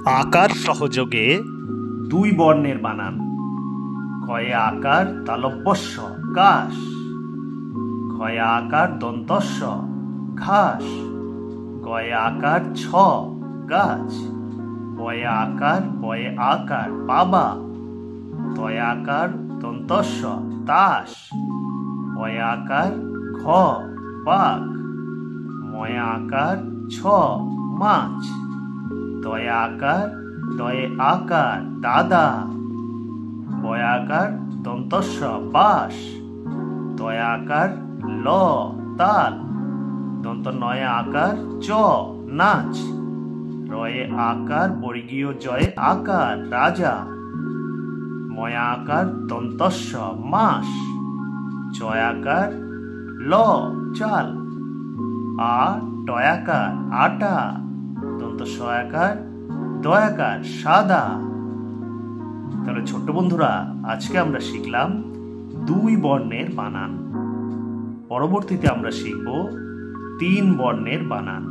আকার সহযোগে দুই বর্ণের বানান। কয়ে আকার তালব্যস্য কাশ, ক্ষয়ে আকার দন্তস্য ঘাস, গয়ে আকার ছ গাছ, বয়ে আকার বাবা, তয়ে আকার দন্তস্য তাস, অয়ে আকার ঘ বাঘ, ময়ে আকার ছ মাছ, দয়ে আকার দাদা, বয়ে আকার দন্তস্য বাঁশ, তয়ে আকার ল তাল, দন্ত নয়ে আকার চ নাচ, রয়ে আকার বর্গীয় জয়ে আকার রাজা, ময়ে আকার দন্তস্য মাস, চয় আকার ল চাল, আ টয়াকার আটা, দন্ত সয়াকার দয়াকার সাদা। তাহলে ছোট্ট বন্ধুরা, আজকে আমরা শিখলাম দুই বর্ণের বানান। পরবর্তীতে আমরা শিখব তিন বর্ণের বানান।